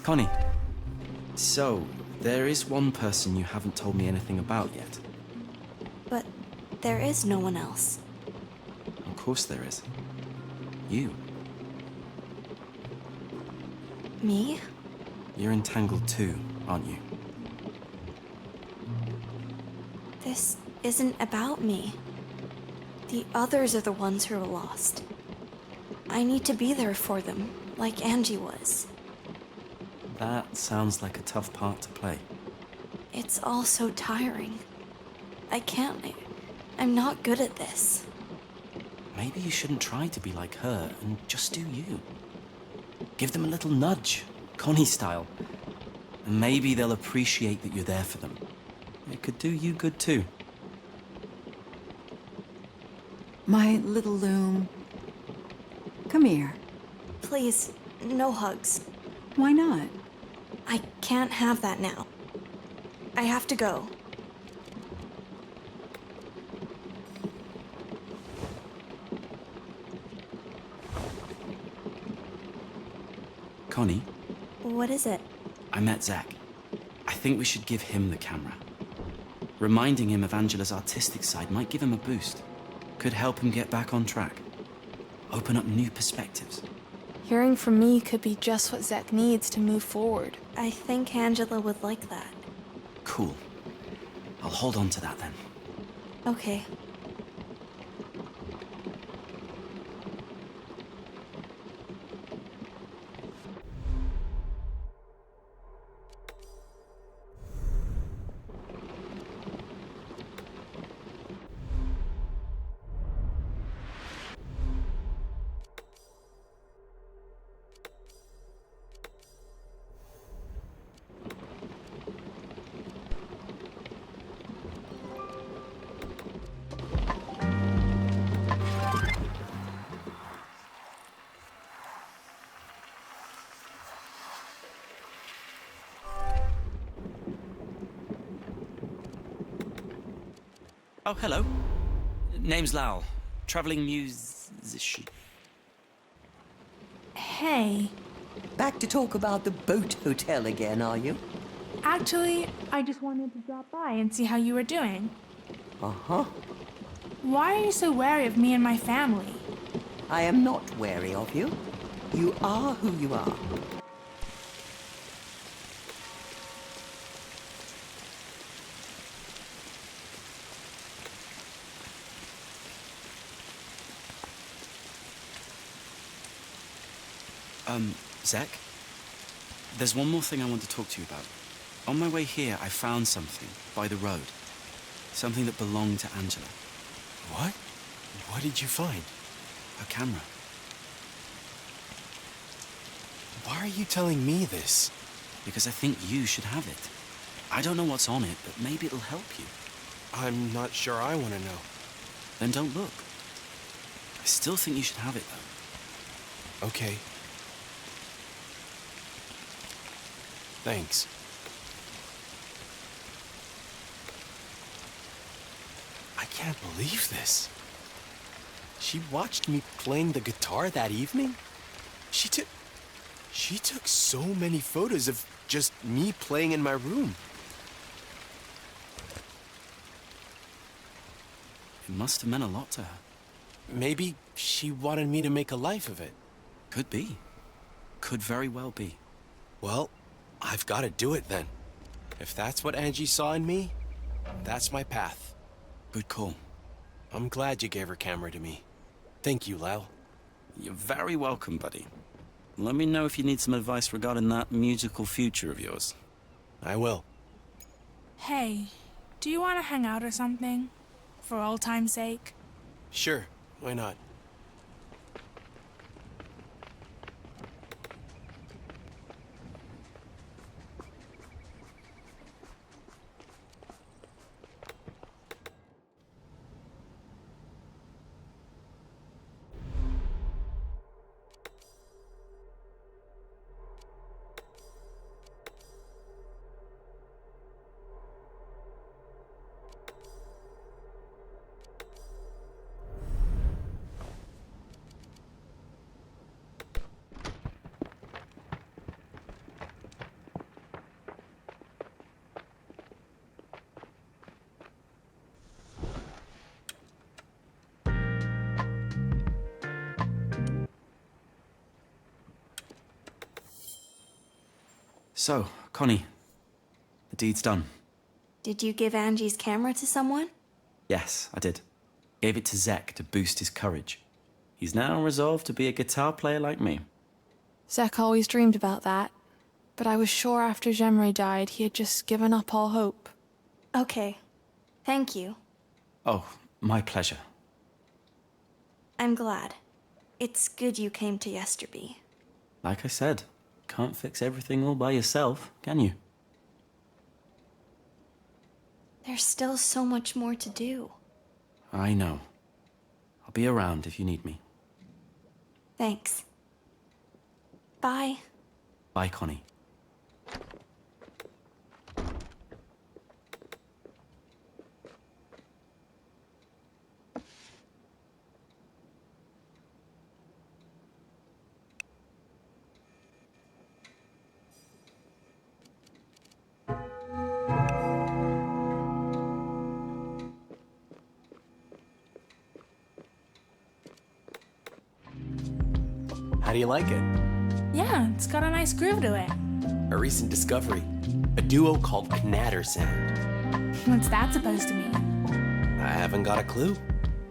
Connie, so there is one person you haven't told me anything about yet. But there is no one else. Of course there is. You. Me? You're entangled too, aren't you? This isn't about me. The others are the ones who are lost. I need to be there for them, like Angie was. That sounds like a tough part to play. It's all so tiring. I'm not good at this. Maybe you shouldn't try to be like her and just do you. Give them a little nudge, Connie style. And maybe they'll appreciate that you're there for them. It could do you good too. My little loom. Come here. Please, no hugs. Why not? I can't have that now. I have to go. Connie, What is it? I met Zach. I think we should give him the camera. Reminding him of Angela's artistic side might give him a boost. Could help him get back on track. Open up new perspectives. Hearing from me could be just what Zach needs to move forward. I think Angela would like that. Cool. I'll hold on to that then. Okay. Oh, hello. Name's Lal. Traveling musician. Hey, Back to talk about the boat hotel again, are you? actually, I just wanted to drop by and see how you were doing. Uh-huh. Why are you so wary of me and my family? I am not wary of you. You are who you are. Zach? There's one more thing I want to talk to you about. On my way here, I found something by the road. Something that belonged to Angela. What? What did you find? Her camera. Why are you telling me this? Because I think you should have it. I don't know what's on it, but maybe it'll help you. I'm not sure I want to know. Then don't look. I still think you should have it, though. Okay. Thanks. I can't believe this. She watched me playing the guitar that evening. She took so many photos of just me playing in my room. It must have meant a lot to her. Maybe she wanted me to make a life of it. Could be. Could very well be. Well, I've got to do it then. If that's what Angie saw in me, that's my path. Good call. I'm glad you gave her camera to me. Thank you, Lyle. You're very welcome, buddy. Let me know if you need some advice regarding that musical future of yours. I will. Hey, do you want to hang out or something? For old time's sake? Sure, why not? So, Connie, the deed's done. Did you give Angie's camera to someone? Yes, I did. Gave it to Zek to boost his courage. He's now resolved to be a guitar player like me. Zek always dreamed about that, but I was sure after Jemre died he had just given up all hope. Okay. Thank you. Oh, my pleasure. I'm glad. It's good you came to Yesterby. Like I said, can't fix everything all by yourself, can you? There's still so much more to do. I know. I'll be around if you need me. Thanks. Bye. Bye, Connie. How do you like it? Yeah, it's got a nice groove to it. A recent discovery. A duo called Knatter Sound. What's that supposed to mean? I haven't got a clue,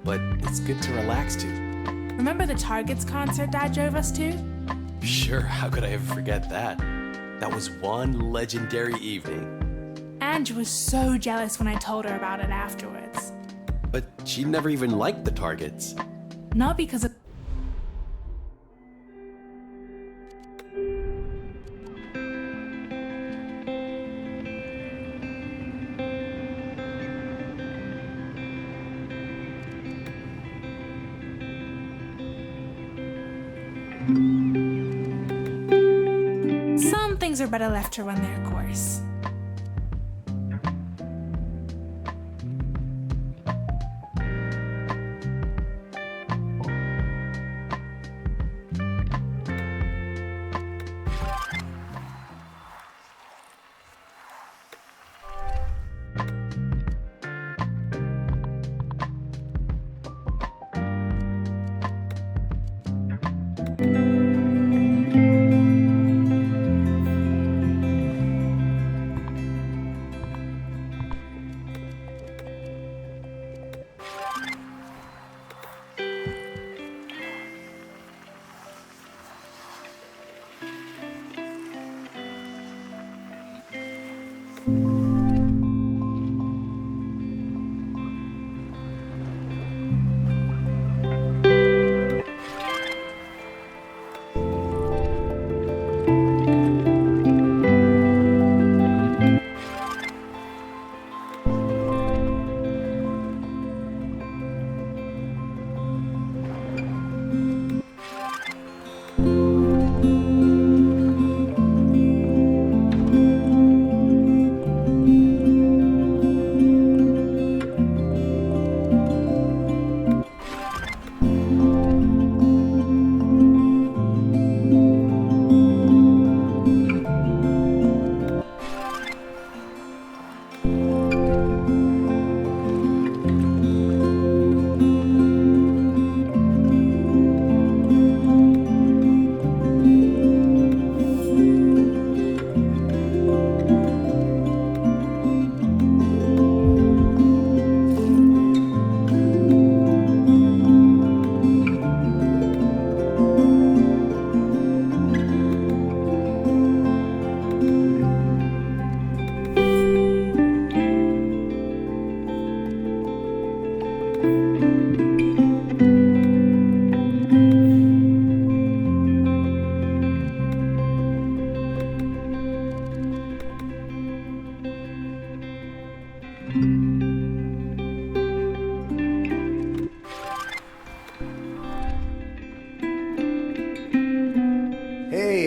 but it's good to relax to. Remember the Targets concert Dad drove us to? Sure, how could I ever forget that? That was one legendary evening. Ange was so jealous when I told her about it afterwards. But she never even liked the Targets. Not because of... Some things are better left to run their course.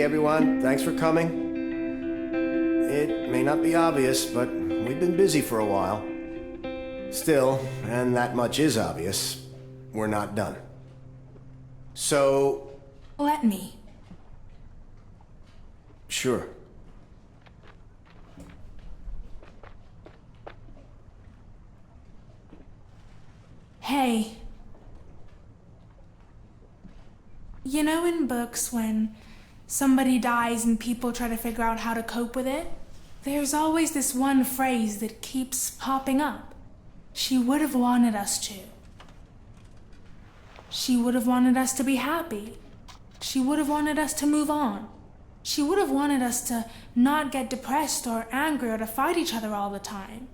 everyone. Thanks for coming. It may not be obvious, but we've been busy for a while. Still, and that much is obvious, we're not done. So... Let me. Sure. Hey. You know in books when somebody dies and people try to figure out how to cope with it? There's always this one phrase that keeps popping up. She would have wanted us to. She would have wanted us to be happy. She would have wanted us to move on. She would have wanted us to not get depressed or angry or to fight each other all the time.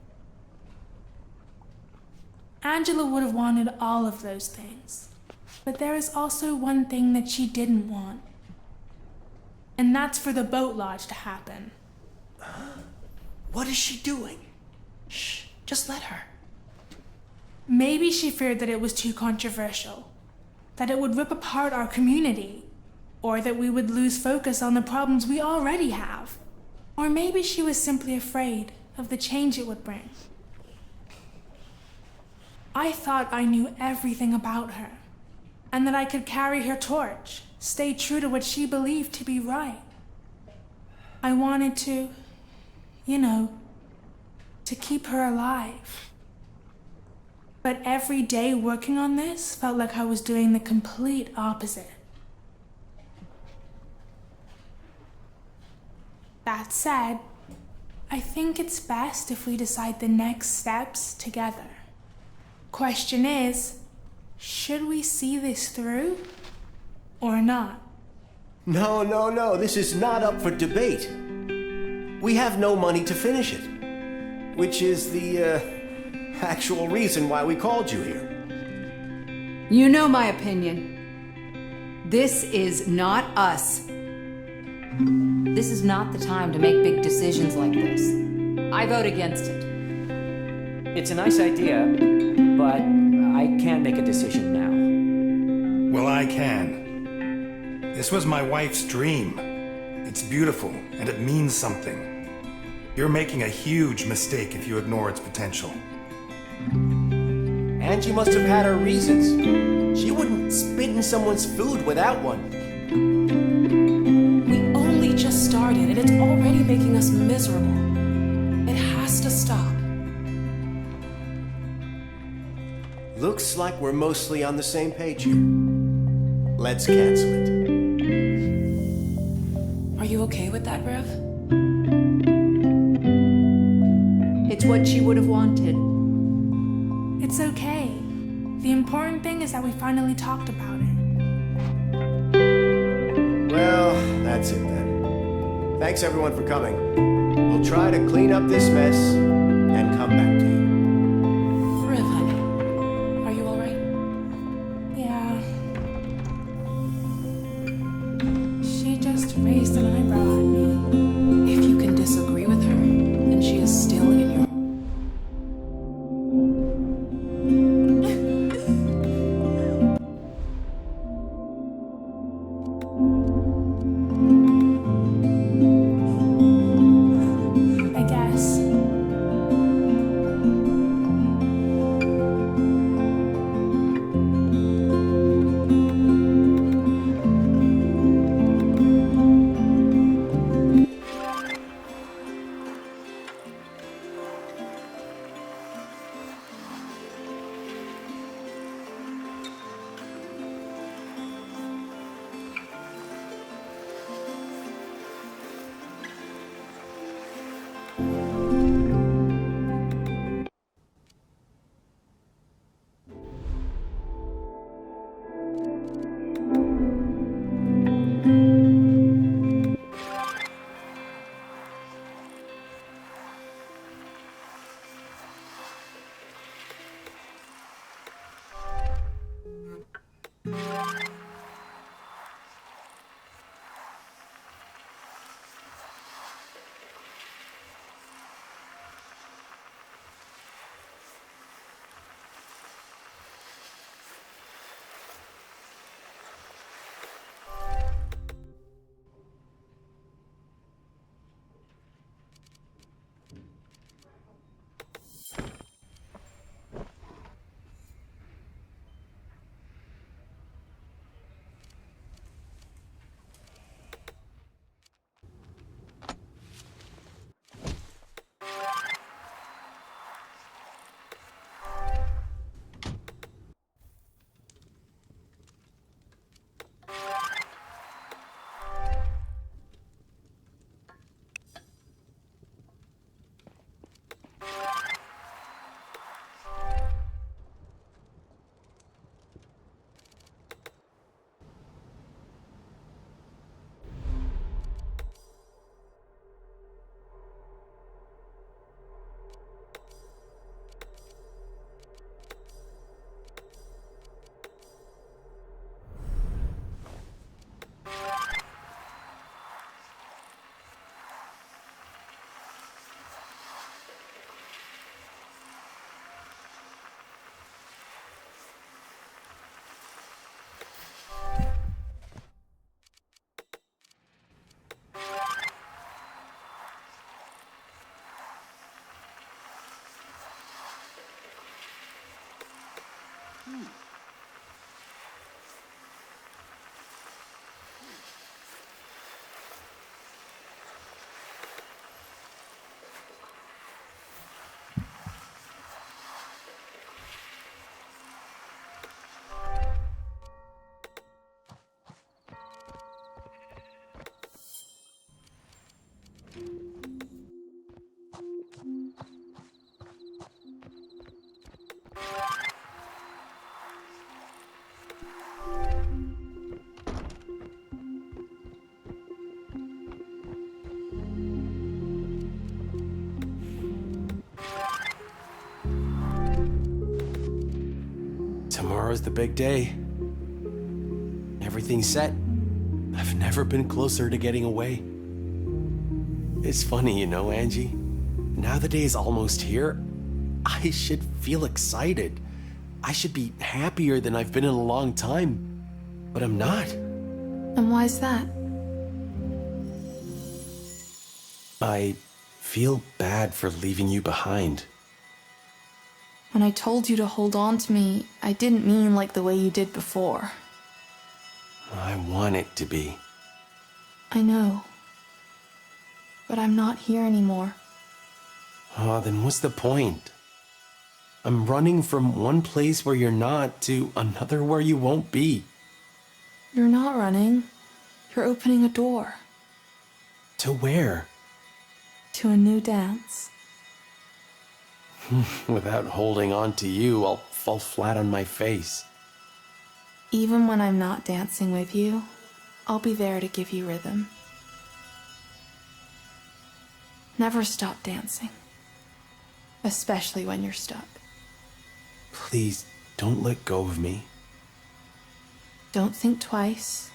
Angela would have wanted all of those things. But there is also one thing that she didn't want. And that's for the boat lodge to happen. What is she doing? Shh, just let her. Maybe she feared that it was too controversial, that it would rip apart our community, or that we would lose focus on the problems we already have. Or maybe she was simply afraid of the change it would bring. I thought I knew everything about her, and that I could carry her torch, stay true to what she believed to be right. I wanted to, to keep her alive. But every day working on this felt like I was doing the complete opposite. That said, I think it's best if we decide the next steps together. Question is, should we see this through or not? No, this is not up for debate. We have no money to finish it, which is the, actual reason why we called you here. You know my opinion. This is not us. This is not the time to make big decisions like this. I vote against it. It's a nice idea, but I can't make a decision now. Well, I can. This was my wife's dream. It's beautiful, and it means something. You're making a huge mistake if you ignore its potential. Angie must have had her reasons. She wouldn't spit in someone's food without one. We only just started, and it's already making us miserable. It has to stop. Looks like we're mostly on the same page here. Let's cancel it. Are you okay with that, Rev? It's what she would have wanted. It's okay. The important thing is that we finally talked about it. Well, that's it then. Thanks everyone for coming. We'll try to clean up this mess and come back to you. Rev, honey. Are you alright? Yeah. She just raised an eyebrow at me. If you can disagree with her, and she is still in your... I guess. tomorrow's the big day. Everything's set. I've never been closer to getting away. It's funny, you know, Angie. Now the day is almost here. I should feel excited. I should be happier than I've been in a long time. But I'm not. And why's that? I feel bad for leaving you behind. When I told you to hold on to me, I didn't mean like the way you did before. I want it to be. I know. But I'm not here anymore. Oh, then what's the point? I'm running from one place where you're not to another where you won't be. You're not running. You're opening a door. To where? To a new dance. Without holding on to you, I'll fall flat on my face. Even when I'm not dancing with you, I'll be there to give you rhythm. Never stop dancing. Especially when you're stuck. Please, don't let go of me. Don't think twice.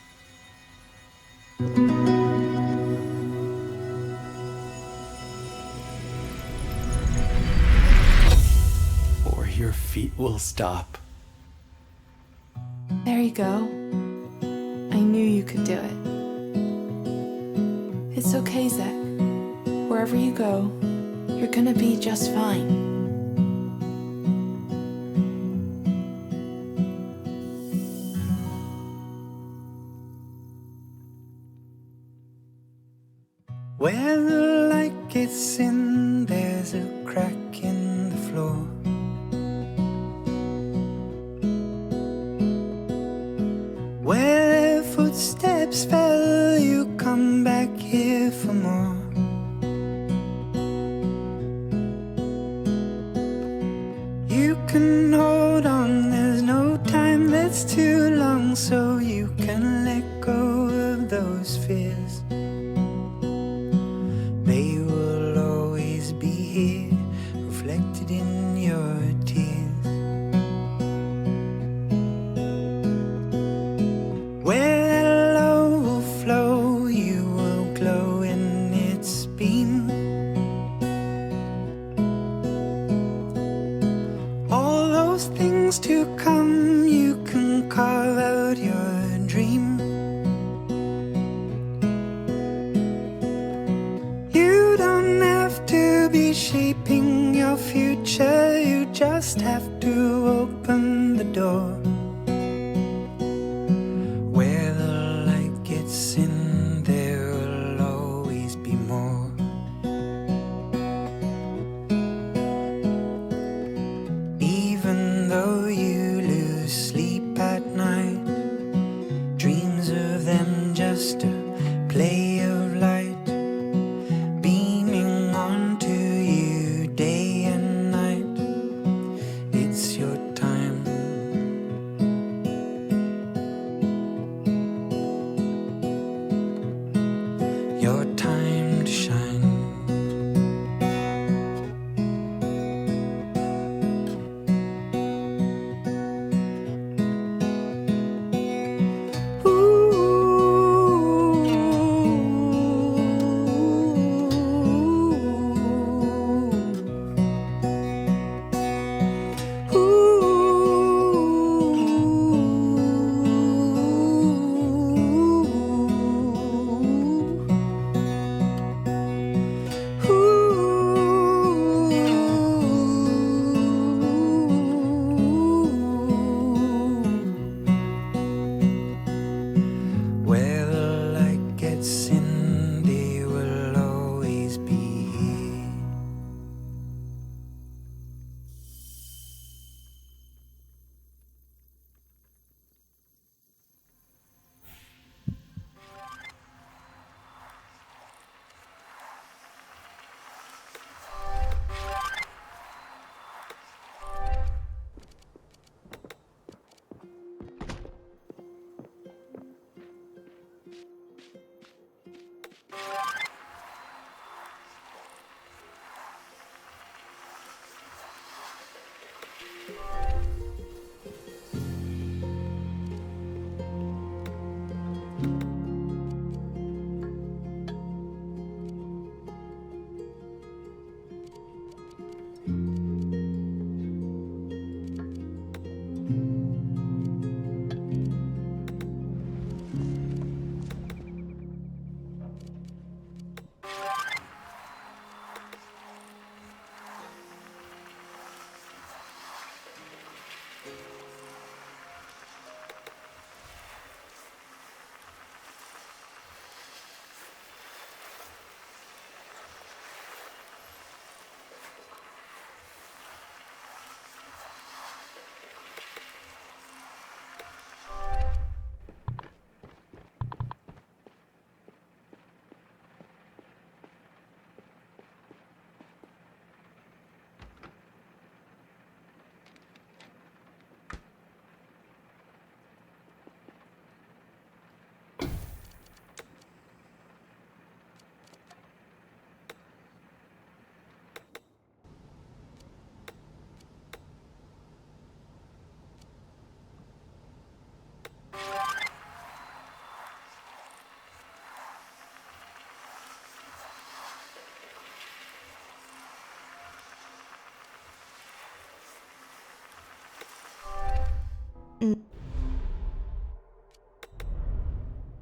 Or your feet will stop. There you go. I knew you could do it. It's okay, Zek. Wherever you go, you're gonna be just fine. Where the light gets in, there's a crack in the floor. Where footsteps fell, you come back here for more. You can hold on, there's no time that's too long, so you can let go of those fears. They will always be here, reflected in your tears. Where that love will flow, you will glow in its beam. All those things to come, you can carve out your dream. You don't have to be shaping your future, you just have to open the door. Where the light gets in, there will always be more. Even though you lose sleep at night, dream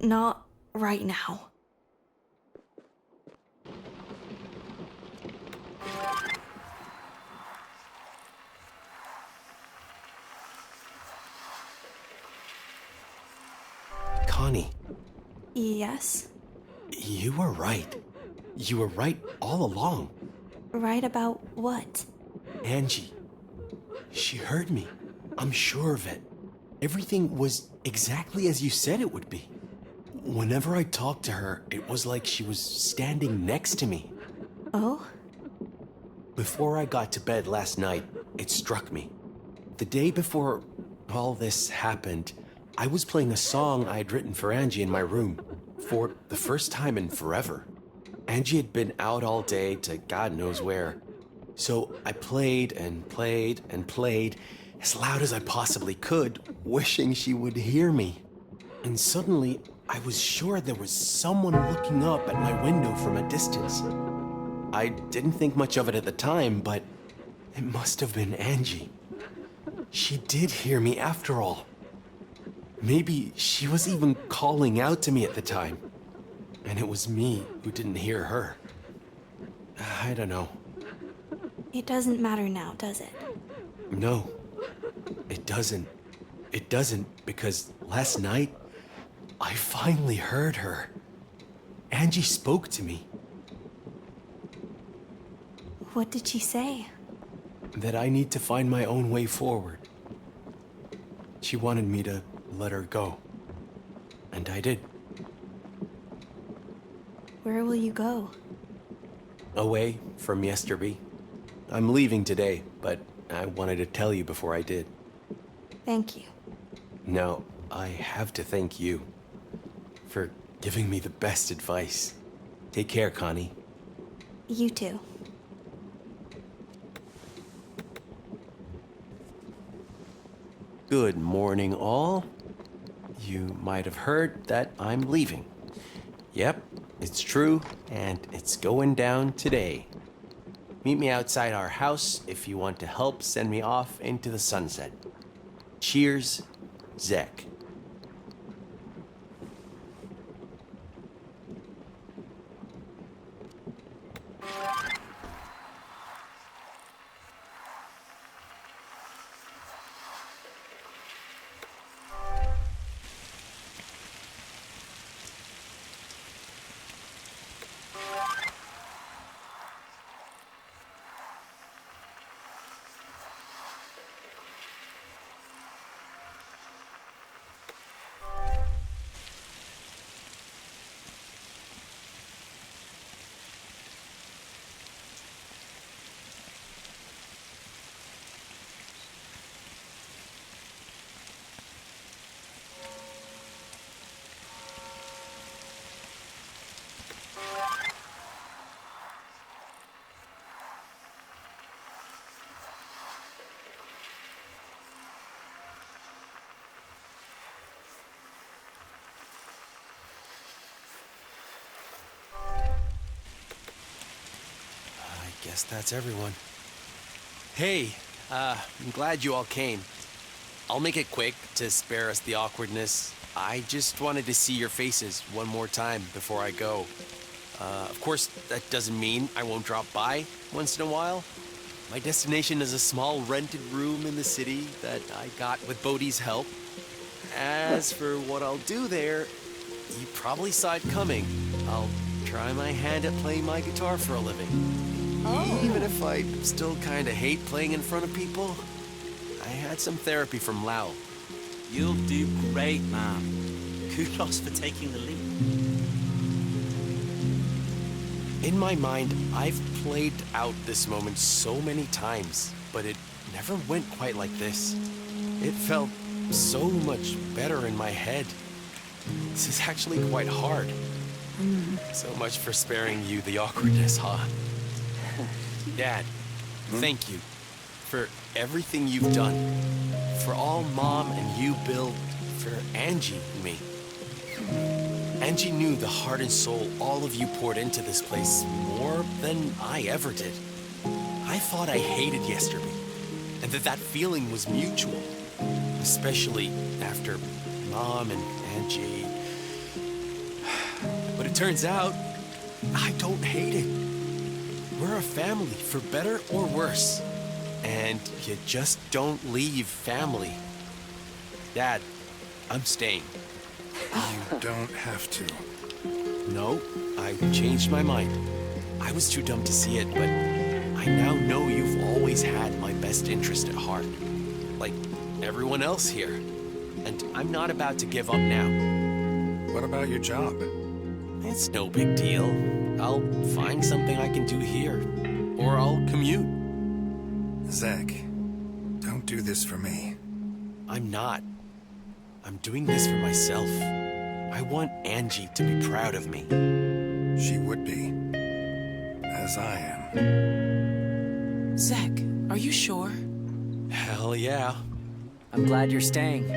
Not right now. Connie, Yes? you were right. You were right all along. Right about what? Angie, she heard me. I'm sure of it. Everything was exactly as you said it would be. Whenever I talked to her, it was like she was standing next to me. Oh? Before I got to bed last night, it struck me. The day before all this happened, I was playing a song I'd written for Angie in my room for the first time in forever. Angie had been out all day to God knows where. So I played and played and played as loud as I possibly could, wishing she would hear me. And suddenly, I was sure there was someone looking up at my window from a distance. I didn't think much of it at the time, but it must have been Angie. She did hear me after all. Maybe she was even calling out to me at the time, and it was me who didn't hear her. I don't know. It doesn't matter now, does it? No, it doesn't. It doesn't, because last night, I finally heard her. Angie spoke to me. What did she say? That I need to find my own way forward. She wanted me to let her go. And I did. Where will you go? Away from Yesterby. I'm leaving today, but I wanted to tell you before I did. Thank you. Now, I have to thank you for giving me the best advice. Take care, Connie. You too. Good morning, all. You might have heard that I'm leaving. Yep, it's true, and it's going down today. Meet me outside our house if you want to help send me off into the sunset. Cheers, Zek. Guess that's everyone. Hey, I'm glad you all came. I'll make it quick to spare us the awkwardness. I just wanted to see your faces one more time before I go. Of course, that doesn't mean I won't drop by once in a while. My destination is a small rented room in the city that I got with Bodhi's help. As for what I'll do there, you probably saw it coming. I'll try my hand at playing my guitar for a living. Even if I still kinda hate playing in front of people, I had some therapy from Lau. You'll do great, man. Kudos for taking the lead. In my mind, I've played out this moment so many times, but it never went quite like this. It felt so much better in my head. This is actually quite hard. So much for sparing you the awkwardness, huh? Dad, thank you for everything you've done. For all Mom and you, Bill, for Angie and me. Angie knew the heart and soul all of you poured into this place more than I ever did. I thought I hated Yesterby, and that feeling was mutual. Especially after Mom and Angie. But it turns out, I don't hate it. We're a family, for better or worse. And you just don't leave family. Dad, I'm staying. You don't have to. No, I changed my mind. I was too dumb to see it, but I now know you've always had my best interest at heart. Like everyone else here. And I'm not about to give up now. What about your job? It's no big deal. I'll find something I can do here. Or I'll commute. Zach, don't do this for me. I'm not. I'm doing this for myself. I want Angie to be proud of me. She would be. As I am. Zach, are you sure? Hell yeah. I'm glad you're staying.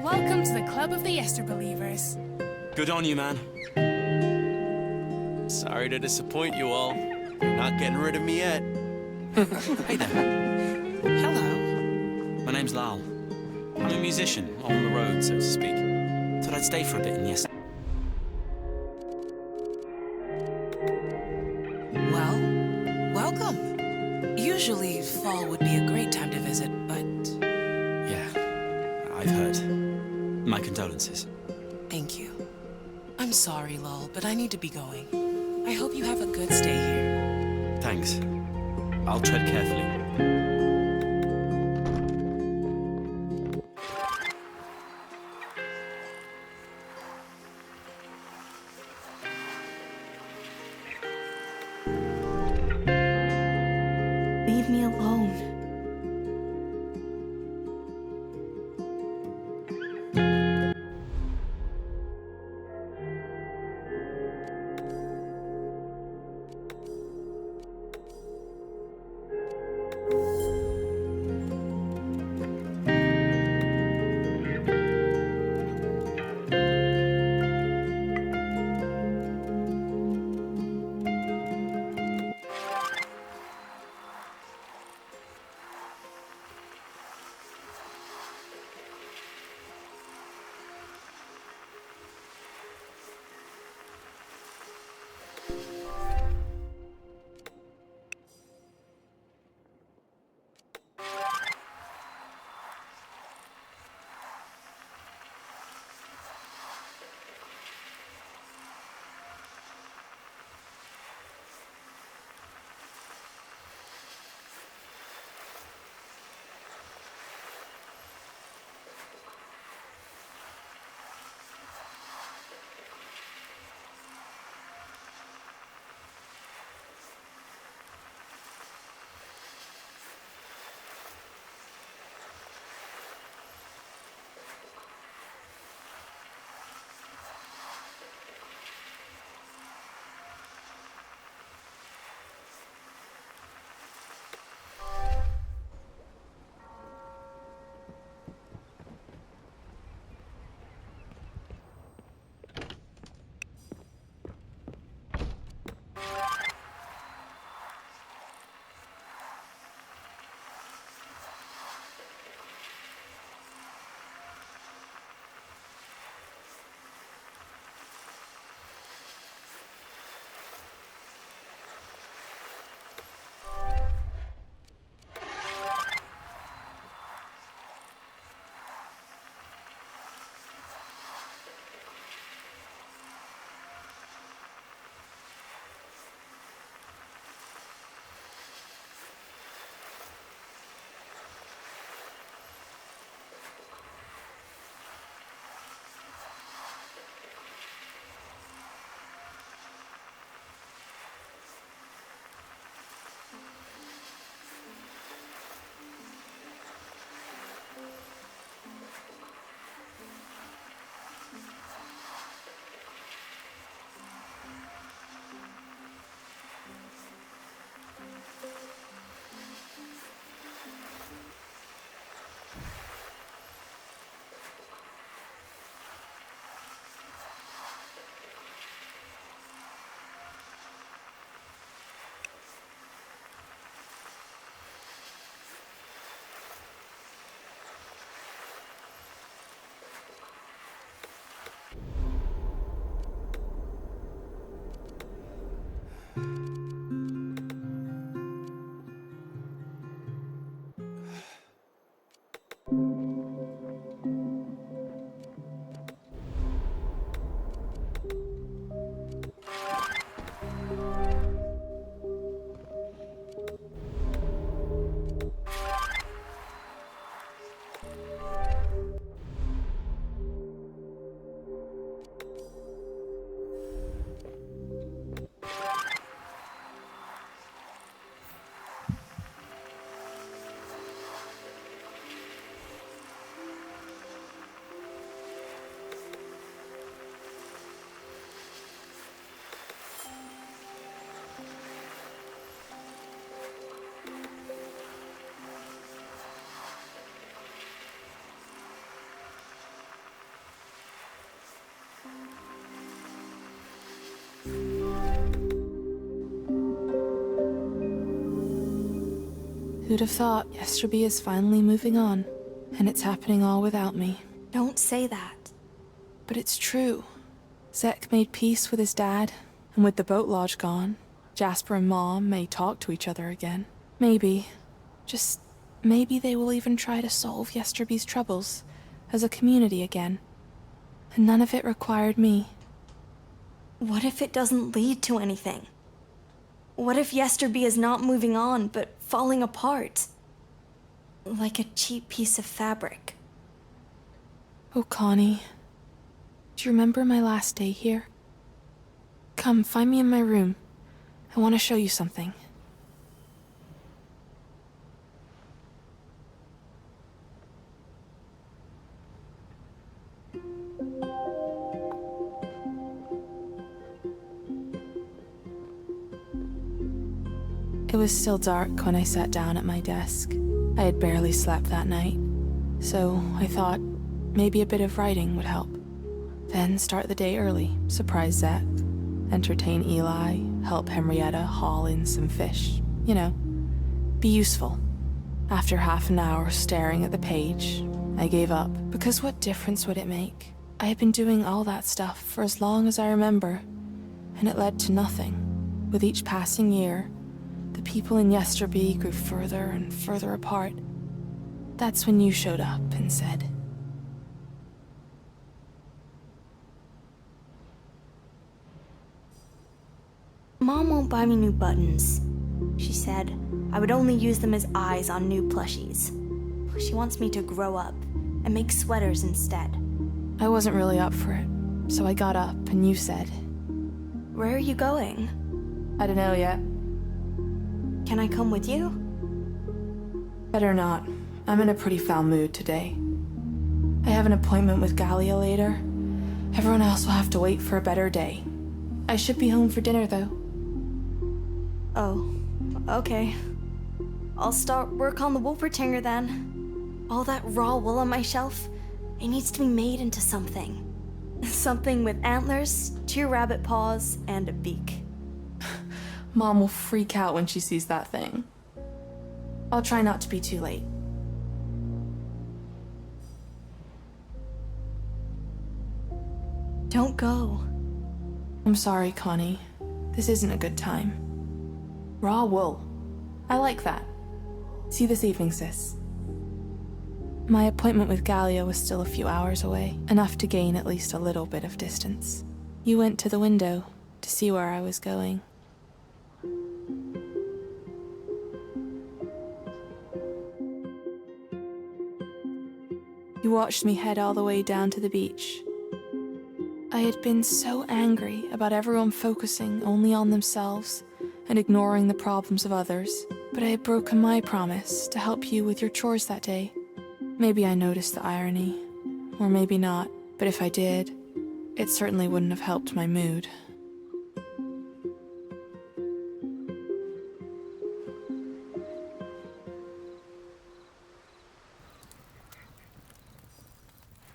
Welcome to the Club of the Yester Believers. Good on you, man. Sorry to disappoint you all. You're not getting rid of me yet. Hey there. Hello. My name's Lal. I'm a musician, on the road, so to speak. Thought I'd stay for a bit in Yes. Well, welcome. Usually, fall would be a great time to visit, but... Yeah, I've heard. My condolences. Thank you. I'm sorry, Lol, but I need to be going. I hope you have a good stay here. Thanks. I'll tread carefully. Leave me alone. Who'd have thought Yesterby is finally moving on, and it's happening all without me. Don't say that. But it's true. Zek made peace with his dad, and with the boat lodge gone, Jasper and Mom may talk to each other again. Maybe, just maybe they will even try to solve Yesterby's troubles as a community again. And none of it required me. What if it doesn't lead to anything? What if Yesterby is not moving on, but falling apart? Like a cheap piece of fabric. Oh, Connie. Do you remember my last day here? Come, find me in my room. I want to show you something. It was still dark when I sat down at my desk. I had barely slept that night, so I thought maybe a bit of writing would help. Then start the day early, surprise Zach, entertain Eli, help Henrietta haul in some fish. You know, be useful. After half an hour staring at the page, I gave up, because what difference would it make? I had been doing all that stuff for as long as I remember, and it led to nothing. With each passing year, the people in Yesterby grew further and further apart. That's when you showed up and said, Mom won't buy me new buttons. She said I would only use them as eyes on new plushies. She wants me to grow up and make sweaters instead. I wasn't really up for it, so I got up and you said, Where are you going? I don't know yet. Can I come with you? Better not. I'm in a pretty foul mood today. I have an appointment with Gallia later. Everyone else will have to wait for a better day. I should be home for dinner, though. Oh, okay. I'll start work on the Wolpertinger then. All that raw wool on my shelf, it needs to be made into something. Something with antlers, 2 rabbit paws, and a beak. Mom will freak out when she sees that thing. I'll try not to be too late. Don't go. I'm sorry, Connie. This isn't a good time. Raw wool. I like that. See you this evening, sis. My appointment with Gallia was still a few hours away, enough to gain at least a little bit of distance. You went to the window to see where I was going. You watched me head all the way down to the beach. I had been so angry about everyone focusing only on themselves and ignoring the problems of others, but I had broken my promise to help you with your chores that day. Maybe I noticed the irony, or maybe not, but if I did, it certainly wouldn't have helped my mood.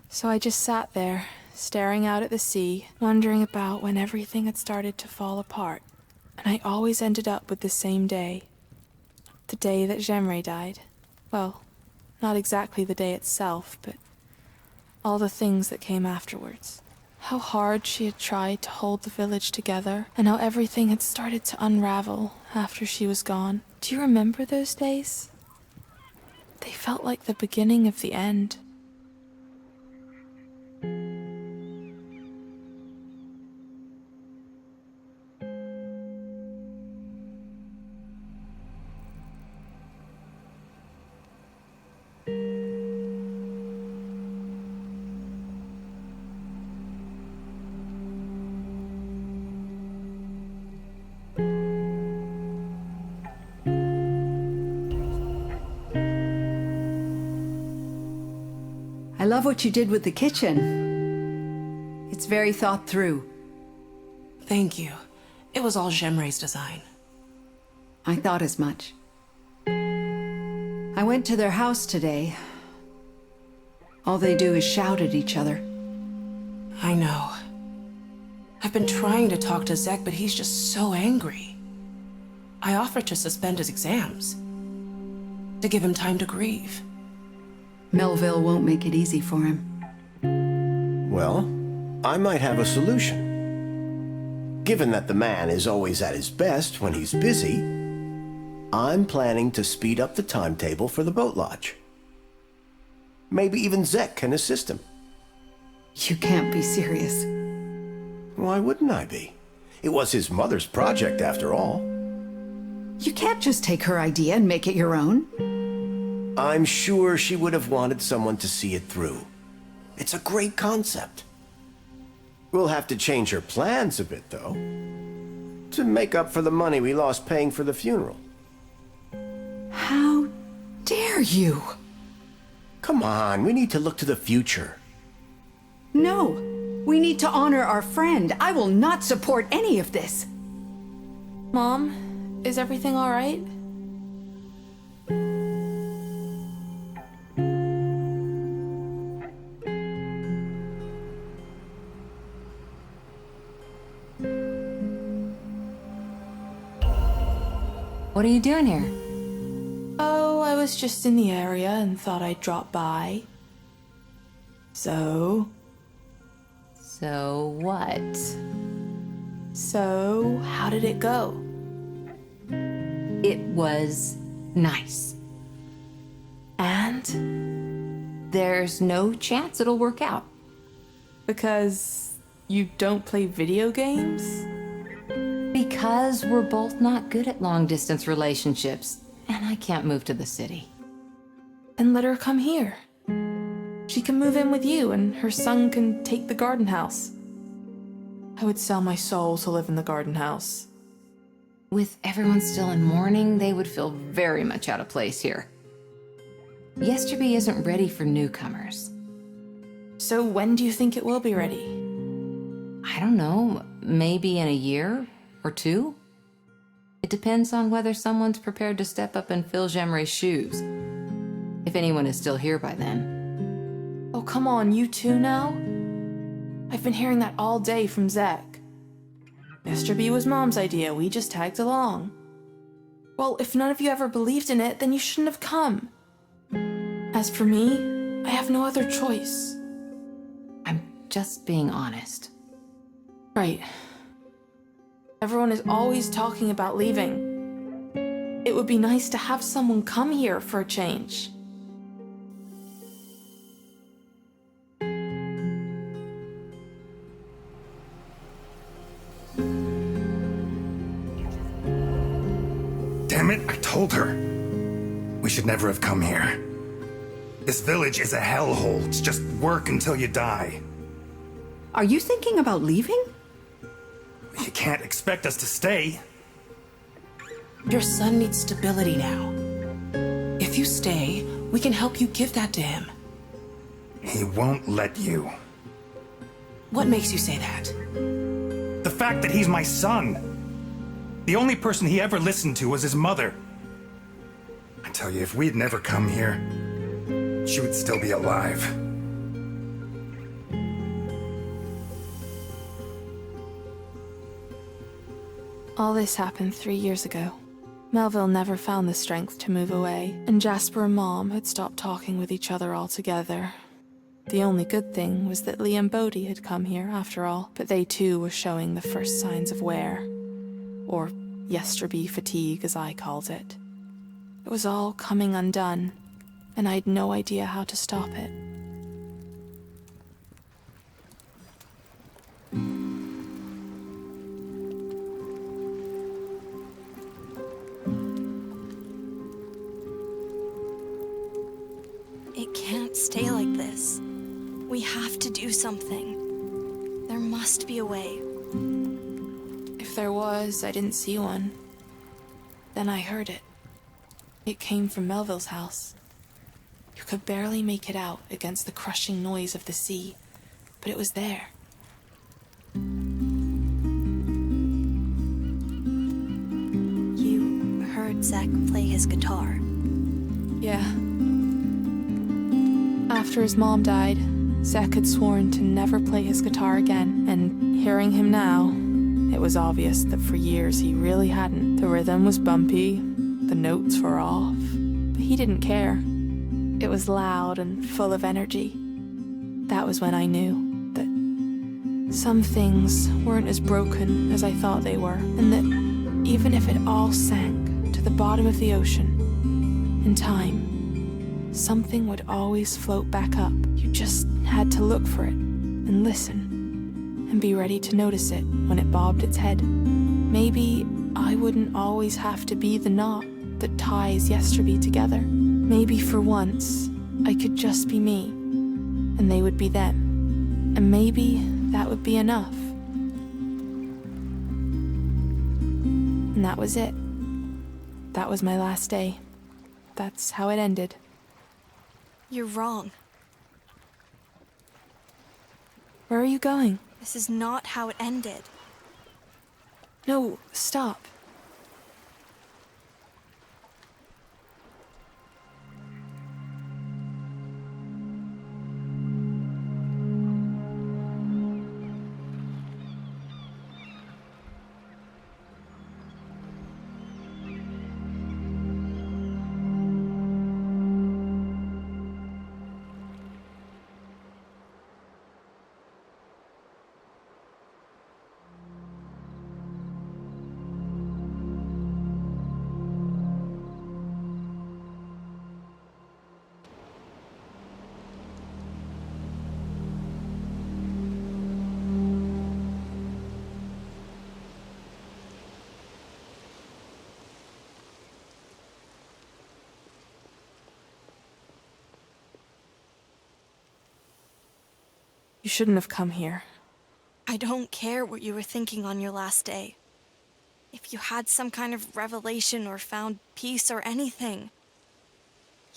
So I just sat there, staring out at the sea, wondering about when everything had started to fall apart. And I always ended up with the same day. The day that Jemre died. Well, not exactly the day itself, but all the things that came afterwards. How hard she had tried to hold the village together, and how everything had started to unravel after she was gone. Do you remember those days? They felt like the beginning of the end. I love what you did with the kitchen. It's very thought through. Thank you. It was all Jemre's design. I thought as much. I went to their house today. All they do is shout at each other. I know. I've been trying to talk to Zek, but he's just so angry. I offered to suspend his exams, to give him time to grieve. Melville won't make it easy for him. Well, I might have a solution. Given that the man is always at his best when he's busy, I'm planning to speed up the timetable for the boat lodge. Maybe even Zek can assist him. You can't be serious. Why wouldn't I be? It was his mother's project, after all. You can't just take her idea and make it your own. I'm sure she would have wanted someone to see it through. It's a great concept. We'll have to change her plans a bit, though, to make up for the money we lost paying for the funeral. How dare you? Come on, we need to look to the future. No, we need to honor our friend. I will not support any of this. Mom, is everything all right? What are you doing here? Oh, I was just in the area and thought I'd drop by. So what? So, how did it go? It was nice. And? There's no chance it'll work out. Because you don't play video games? Because we're both not good at long-distance relationships, and I can't move to the city. Then let her come here. She can move in with you, and her son can take the garden house. I would sell my soul to live in the garden house. With everyone still in mourning, they would feel very much out of place here. Yesterby isn't ready for newcomers. So when do you think it will be ready? I don't know, maybe in a year or two? It depends on whether someone's prepared to step up and fill J'aimerais' shoes. If anyone is still here by then. Oh, come on, you too now? I've been hearing that all day from Zek. Mr. B was Mom's idea, we just tagged along. Well, if none of you ever believed in it, then you shouldn't have come. As for me, I have no other choice. I'm just being honest. Right. Everyone is always talking about leaving. It would be nice to have someone come here for a change. Damn it, I told her. We should never have come here. This village is a hellhole. It's just work until you die. Are you thinking about leaving? You can't expect us to stay. Your son needs stability now. If you stay, we can help you give that to him. He won't let you. What makes you say that? The fact that he's my son. The only person he ever listened to was his mother. I tell you, if we'd never come here, she would still be alive. All this happened 3 years ago. Melville never found the strength to move away, and Jasper and Mom had stopped talking with each other altogether. The only good thing was that Lee and Bodhi had come here after all, but they too were showing the first signs of wear. Or yesterby fatigue, as I called it. It was all coming undone, and I had no idea how to stop it. It can't stay like this. We have to do something. There must be a way. If there was, I didn't see one. Then I heard it. It came from Melville's house. You could barely make it out against the crushing noise of the sea, but it was there. You heard Zek play his guitar. Yeah. After his mom died, Zek had sworn to never play his guitar again, and hearing him now, it was obvious that for years he really hadn't. The rhythm was bumpy, the notes were off, but he didn't care. It was loud and full of energy. That was when I knew that some things weren't as broken as I thought they were, and that even if it all sank to the bottom of the ocean, in time, something would always float back up. You just had to look for it and listen and be ready to notice it when it bobbed its head. Maybe I wouldn't always have to be the knot that ties yesterday together. Maybe for once, I could just be me, and they would be them. And maybe that would be enough. And that was it. That was my last day. That's how it ended. You're wrong. Where are you going? This is not how it ended. No, stop. You shouldn't have come here. I don't care what you were thinking on your last day. If you had some kind of revelation or found peace or anything,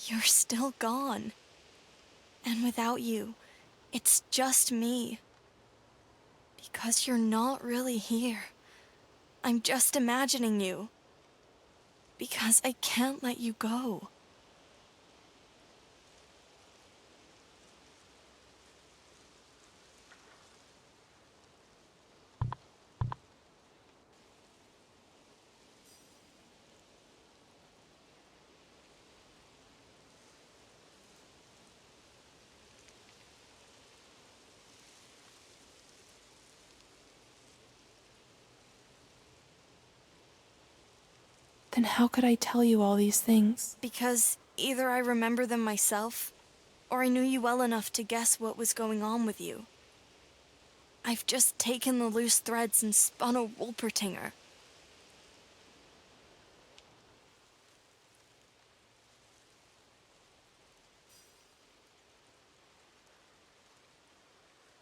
you're still gone. And without you, it's just me. Because you're not really here. I'm just imagining you. Because I can't let you go. Then how could I tell you all these things? Because either I remember them myself, or I knew you well enough to guess what was going on with you. I've just taken the loose threads and spun a Wolpertinger.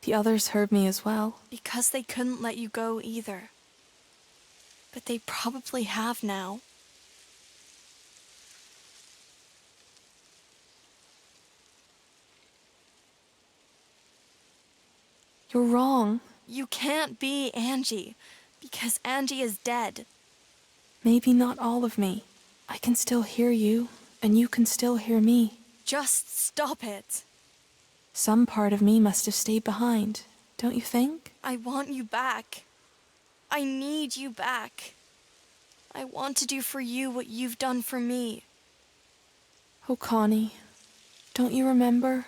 The others heard me as well. Because they couldn't let you go either. But they probably have now. You're wrong. You can't be Angie, because Angie is dead. Maybe not all of me. I can still hear you, and you can still hear me. Just stop it. Some part of me must have stayed behind, don't you think? I want you back. I need you back. I want to do for you what you've done for me. Oh, Connie, don't you remember?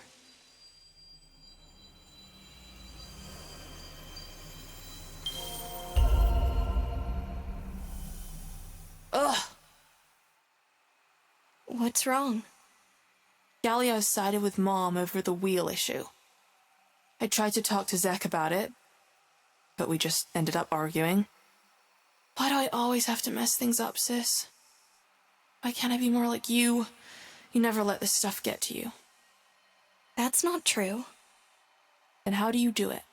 Ugh! What's wrong? Gallia sided with Mom over the wheel issue. I tried to talk to Zek about it, but we just ended up arguing. Why do I always have to mess things up, sis? Why can't I be more like you? You never let this stuff get to you. That's not true. Then how do you do it?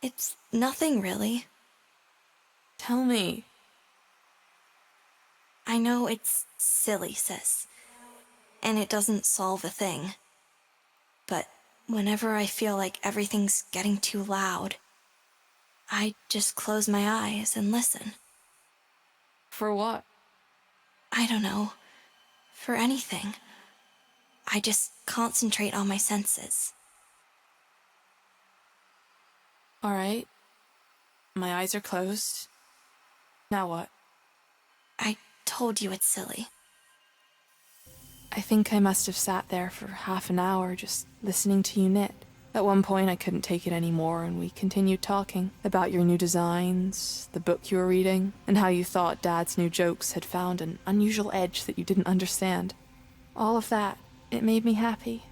It's nothing, really. Tell me. I know it's silly, sis. And it doesn't solve a thing. But whenever I feel like everything's getting too loud, I just close my eyes and listen. For what? I don't know. For anything. I just concentrate on my senses. All right. My eyes are closed. Now what? I told you it's silly. I think I must have sat there for half an hour just listening to you knit. At one point I couldn't take it anymore and we continued talking about your new designs, the book you were reading, and how you thought Dad's new jokes had found an unusual edge that you didn't understand. All of that, it made me happy.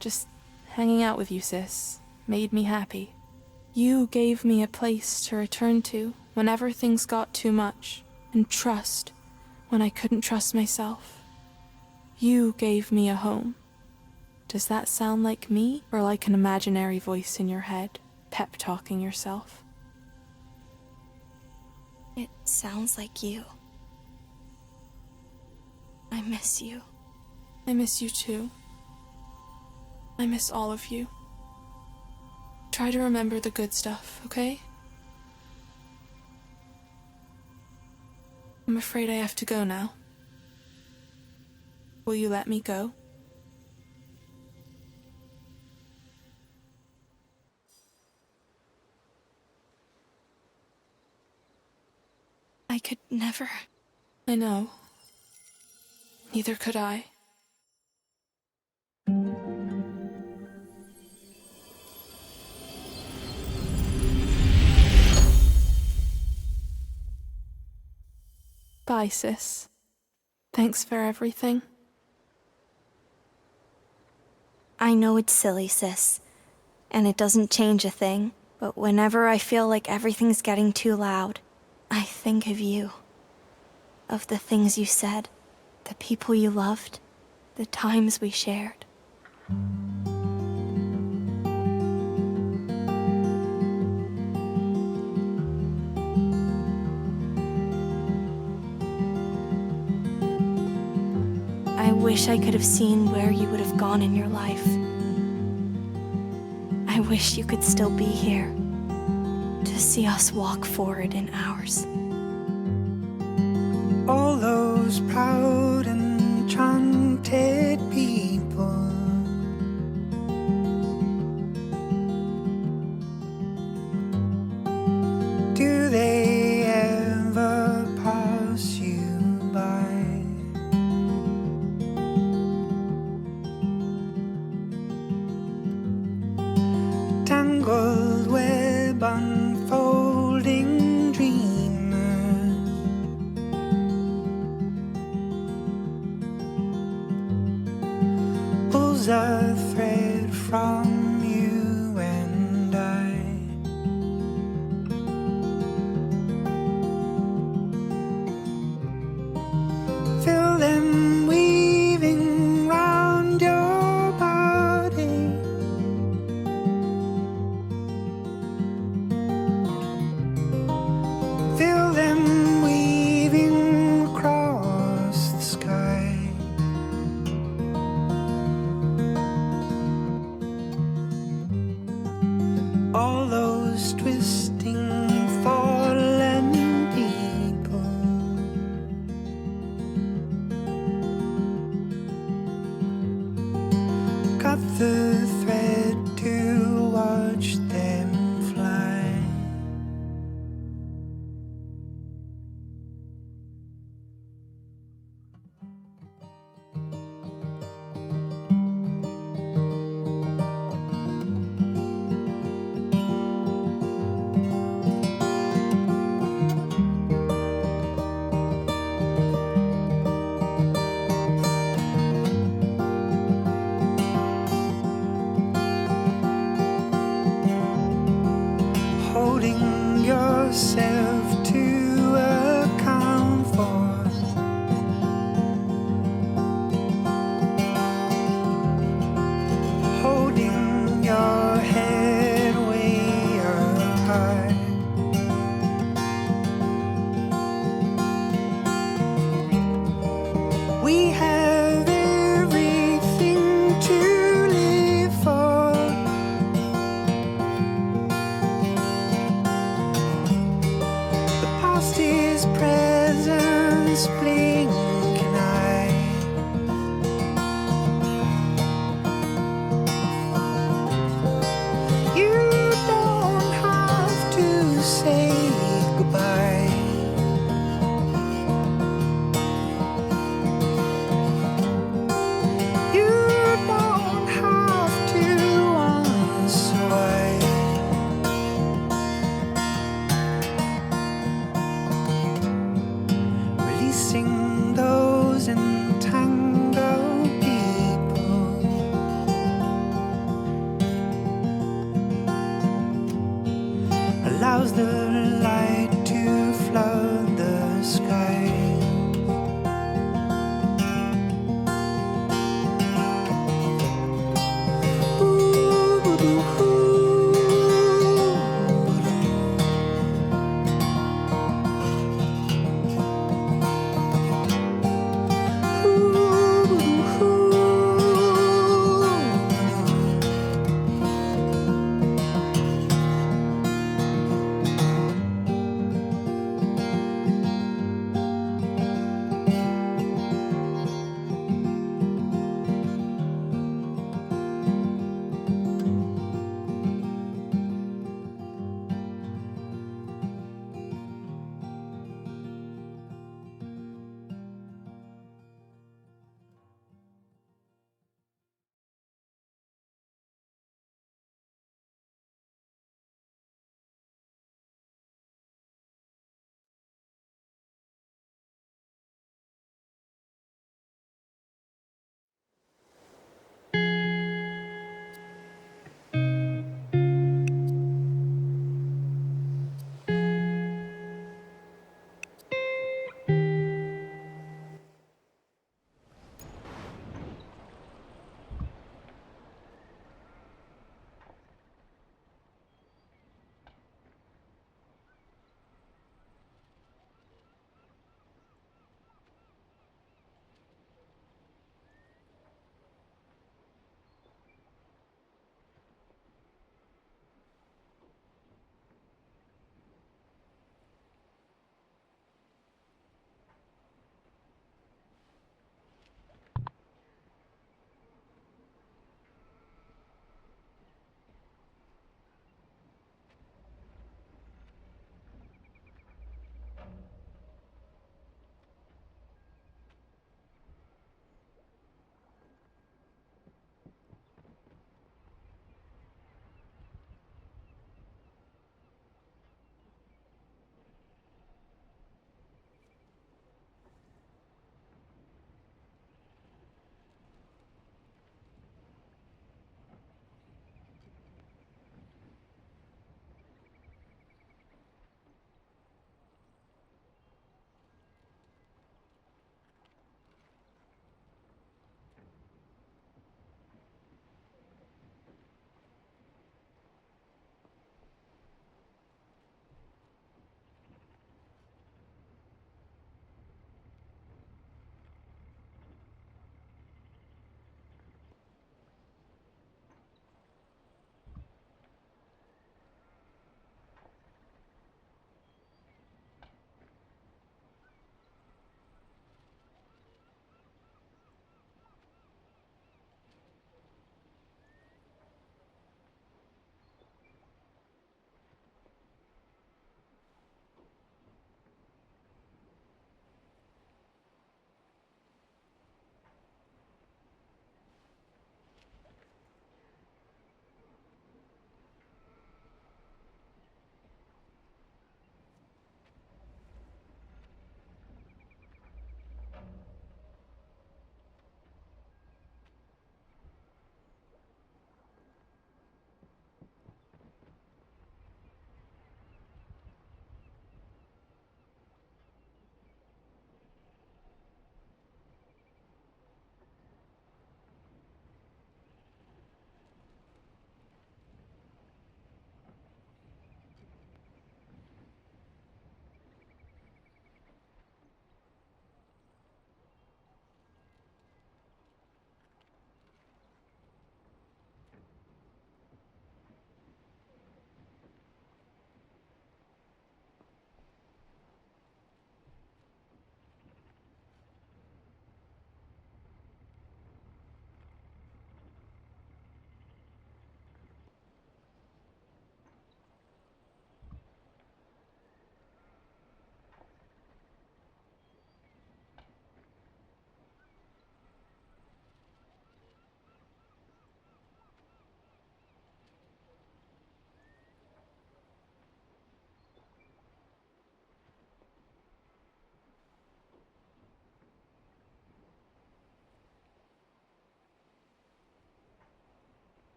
Just hanging out with you, sis, made me happy. You gave me a place to return to whenever things got too much, and trust when I couldn't trust myself. You gave me a home. Does that sound like me, or like an imaginary voice in your head, pep-talking yourself? It sounds like you. I miss you. I miss you too. I miss all of you. Try to remember the good stuff, okay? I'm afraid I have to go now. Will you let me go? I could never. I know. Neither could I. Bye, sis. Thanks for everything. I know it's silly, sis, and it doesn't change a thing, but whenever I feel like everything's getting too loud, I think of you. Of the things you said, the people you loved, the times we shared. I wish I could have seen where you would have gone in your life. I wish you could still be here to see us walk forward in ours. All those proud enchanted people, do they ever pass you by? Tangled web unfolding dreamers, pulls a thread from you and I. Feel them weaving round your body, feel them weaving across the sky. All those twisting, fallen people, cut the thread to watch them fly. Holding yourself to account for, holding your head way up high. We have everything to live for. The past is present's blinking eye. You don't have how's the